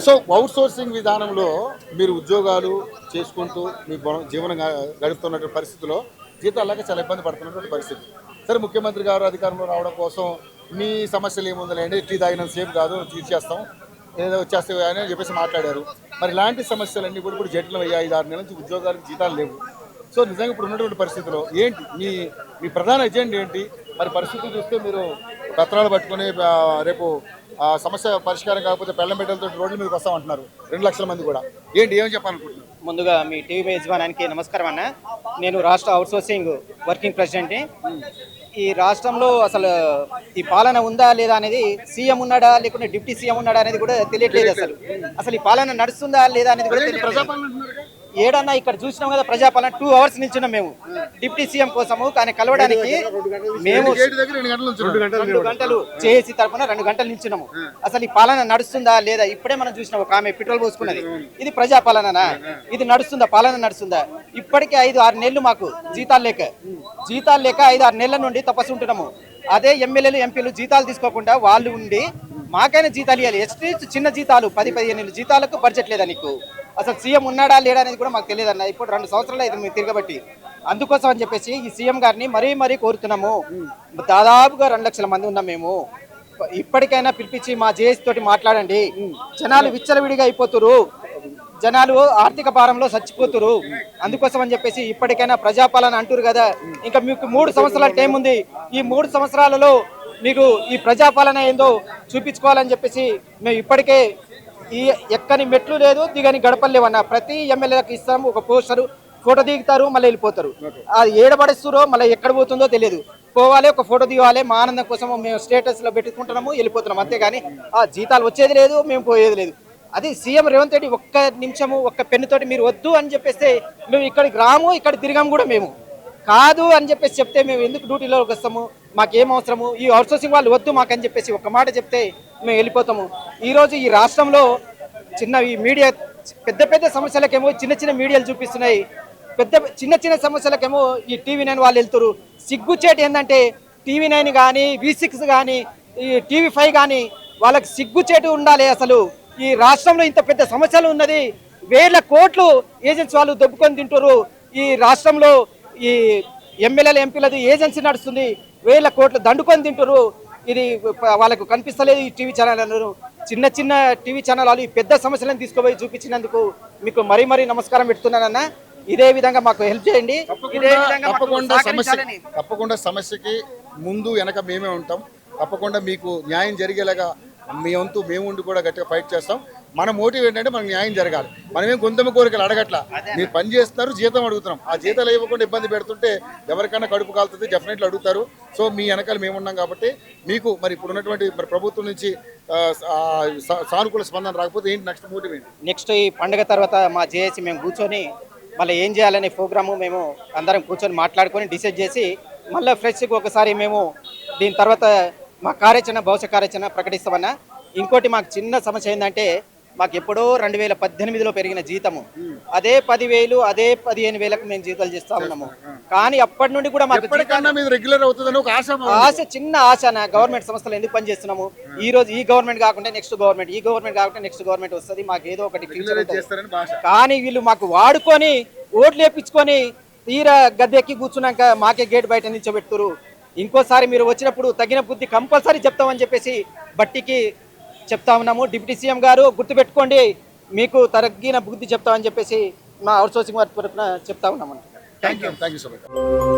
So out sourcing విధానంలో మీరు ఉద్యోగాలు చేసుకుంటూ మీ జీవనం గడుపుతున్నటువంటి పరిస్థితిలో జీతాలు లేక చాలా ఇబ్బంది పడుతున్నటువంటి పరిస్థితి. సరే, ముఖ్యమంత్రి గారు అధికారంలో రావడం కోసం మీ సమస్యలు ఏముందండి, టీ తాగినంత సేపు కాదు తీర్చేస్తాం, ఏదో వచ్చేస్తాయి అని చెప్పేసి మాట్లాడారు. మరి ఇలాంటి సమస్యలన్నీ కూడా ఇప్పుడు జటిలం అయ్యాయి. 5-6 నెలల నుంచి ఉద్యోగాలకు జీతాలు లేవు. సో నిజంగా ఇప్పుడు ఉన్నటువంటి పరిస్థితిలో ఏంటి మీ మీ ప్రధాన ఎజెండా ఏంటి? మరి పరిస్థితులు చూస్తే మీరు పత్రాలు పట్టుకొని రేపు సమస్య పరిష్కారం కాకపోతే పెళ్లం బిడ్డలతో రోడ్ల మీదకి వస్తామంటున్నారు 2 లక్షల మంది కూడా. ఏంటి, ఏమని చెప్పాలనుకుంటున్నారు? ముందుగా మీ టీవీ యజమానానికి నమస్కారం అన్న. నేను రాష్ట్ర అవుట్సోర్సింగ్ వర్కింగ్ ప్రెసిడెంట్ని. ఈ రాష్ట్రంలో అసలు ఈ పాలన ఉందా లేదా అనేది, సీఎం ఉన్నాడా లేకుంటే డిప్యూటీ సీఎం ఉన్నాడా అనేది కూడా తెలియట్లేదు. అసలు ఈ పాలన నడుస్తుందా లేదా అనేది కూడా తెలియట్లేదు. ఏడన్నా ఇక్కడ చూసినాం కదా, ప్రజాపాలన 2 అవర్స్ నిల్చున్నాం మేము డిప్యూటీ సీఎం కోసము. కానీ కలవడానికి మేము 2 గంటలు చేసి తరఫున 2 గంటలు నిల్చున్నాము. అసలు ఈ పాలన నడుస్తుందా లేదా? ఇప్పుడే మనం చూసినాం, ఒక ఆమె పెట్రోల్ పోసుకున్నది. ఇది ప్రజాపాలననా? ఇది నడుస్తుందా? పాలన నడుస్తుందా? ఇప్పటికే 5-6 నెలలు మాకు జీతాలు లేక 5-6 నెలల నుండి తపస్సు ఉంటున్నాము. అదే ఎమ్మెల్యేలు ఎంపీలు జీతాలు తీసుకోకుండా వాళ్ళు ఉండి మాకైనా జీతాలు ఇవ్వాలి. ఎస్టీస్ చిన్న జీతాలు 10-15 జీతాలకు బడ్జెట్ లేదా నీకు? అసలు సీఎం ఉన్నాడా లేడా అనేది కూడా మాకు తెలియదు అన్న. ఇప్పుడు 2 సంవత్సరాలు అయితే మేము తిరగబట్టి, అందుకోసం అని చెప్పేసి ఈ సీఎం గారిని మరీ కోరుతున్నాము. దాదాపుగా 2 లక్షల మంది ఉన్నాం మేము. ఇప్పటికైనా పిలిపించి మా జేఏసీ తోటి మాట్లాడండి. జనాలు విచ్చలవిడిగా అయిపోతురు, జనాలు ఆర్థిక భారంలో చచ్చిపోతురు. అందుకోసం అని చెప్పేసి ఇప్పటికైనా ప్రజాపాలన అంటారు కదా, ఇంకా మీకు 3 సంవత్సరాల టైం ఉంది. ఈ 3 సంవత్సరాలలో మీకు ఈ ప్రజాపాలన ఏందో చూపించుకోవాలని చెప్పేసి మేము ఇప్పటికే ఈ ఎక్కని మెట్లు లేదు, దిగని గడపలు లేవన్న. ప్రతి ఎమ్మెల్యేలకు ఇస్తాము ఒక పోస్టరు, ఫోటో దిగుతారు, మళ్ళీ వెళ్ళిపోతారు. అది ఏడబడిస్తురో మళ్ళీ ఎక్కడ పోతుందో తెలియదు. పోవాలి, ఒక ఫోటో దిగాలి, మా ఆనందం కోసం మేము స్టేటస్లో పెట్టుకుంటున్నాము, వెళ్ళిపోతున్నాము. అంతేగాని ఆ జీతాలు వచ్చేది లేదు, మేము పోయేది లేదు. అది సీఎం రేవంత్ రెడ్డి ఒక్క నిమిషము ఒక్క పెన్నుతోటి మీరు వద్దు అని చెప్పేస్తే మేము ఇక్కడికి రాము, ఇక్కడ తిరిగాము కూడా. మేము కాదు అని చెప్పేసి చెప్తే మేము ఎందుకు డ్యూటీలోకి వస్తాము? మాకేం అవసరము? ఈ అవుట్సోర్సింగ్ వాళ్ళు వద్దు మాకని చెప్పేసి ఒక్క మాట చెప్తే మేము వెళ్ళిపోతాము. ఈరోజు ఈ రాష్ట్రంలో ఈ మీడియా పెద్ద సమస్యలకేమో చిన్న మీడియాలు చూపిస్తున్నాయి, చిన్న సమస్యలకేమో ఈ టీవీ9 వాళ్ళు వెళ్తారు. సిగ్గుచేటు ఏంటంటే టీవీ9 కానీ, V6 కానీ, ఈ టీవీ5 కానీ వాళ్ళకి సిగ్గుచేటు ఉండాలి. అసలు ఈ రాష్ట్రంలో ఇంత పెద్ద సమస్యలు ఉన్నది, వేల కోట్లు ఏజెన్సీ వాళ్ళు దొబ్బుకొని తింటారు. ఈ రాష్ట్రంలో ఈ ఎమ్మెల్యేల ఎంపీలది ఏజెన్సీ నడుస్తుంది, వేల కోట్లు దండుకొని తింటారు. ఇది వాళ్ళకు కనిపిస్తలేదు. ఈ టీవీ ఛానల్ చిన్న టీవీ ఛానల్ వాళ్ళు ఈ పెద్ద సమస్యలను తీసుకుపోయి చూపించినందుకు మీకు మరీ నమస్కారం పెడుతున్నానన్న. ఇదే విధంగా మాకు హెల్ప్ చేయండి. తప్పకుండా సమస్యకి ముందు వెనక మేమే ఉంటాం. తప్పకుండా మీకు న్యాయం జరిగేలాగా మీ వంతు మేము ఉండి కూడా గట్టిగా ఫైట్ చేస్తాం. మన మోటివ్ ఏంటంటే మనకు న్యాయం జరగాలి. మనమేం గొంతమ కోరికలు అడగట్లా, మీరు పని చేస్తున్నారు, జీతం అడుగుతున్నాం. ఆ జీతాలు ఇవ్వకుండా ఇబ్బంది పెడుతుంటే ఎవరికైనా కడుపు కాలుతుంది, డెఫినెట్లీ అడుగుతారు. సో మీ వెనకాల మేము ఉన్నాం కాబట్టి మీకు మరి ఇప్పుడు ఉన్నటువంటి మరి ప్రభుత్వం నుంచి సానుకూల స్పందన రాకపోతే ఏంటి నెక్స్ట్ మోటివ్ ఏంటి? నెక్స్ట్ ఈ పండుగ తర్వాత మా జేఏసీ మేము కూర్చొని మళ్ళీ ఏం చేయాలనే ప్రోగ్రాము మేము అందరం కూర్చొని మాట్లాడుకొని డిసైడ్ చేసి మళ్ళీ ఫ్రెష్గా ఒకసారి మేము దీని తర్వాత మా భవిష్య కార్యాచరణ ప్రకటిస్తామన్నా. ఇంకోటి మాకు చిన్న సమస్య ఏంటంటే, మాకు ఎప్పుడో 2018లో పెరిగిన జీతము అదే 10,000 అదే 15,000కు మేము జీతాలు చేస్తా ఉన్నాము. కానీ అప్పటి నుండి కూడా మాకు ఆశ, చిన్న ఆశ. గవర్నమెంట్ సంస్థలు ఎందుకు పని చేస్తున్నాము? ఈ రోజు ఈ గవర్నమెంట్ కాకుండా నెక్స్ట్ గవర్నమెంట్, ఈ గవర్నమెంట్ కాకుండా నెక్స్ట్ గవర్నమెంట్ వస్తుంది, మాకు ఏదో ఒకటి ఫ్యూచర్ ఉంటుంది. కానీ వీళ్ళు మాకు వాడుకొని ఓట్లు వేయించుకొని తీరా గద్దెక్కి కూర్చున్నాక మాకే గేట్ బయట నిల్చోబెడుతురు. ఇంకోసారి మీరు వచ్చినప్పుడు తగిన బుద్ధి కంపల్సరీ చెప్తామని చెప్పేసి బట్టికి చెప్తా ఉన్నాము. డిప్యూటీ సీఎం గారు గుర్తుపెట్టుకోండి, మీకు తగిన బుద్ధి చెప్తామని చెప్పేసి మా అవుట్సోర్సింగ్ వారి తరఫున చెప్తా ఉన్నాము. Thank you so much.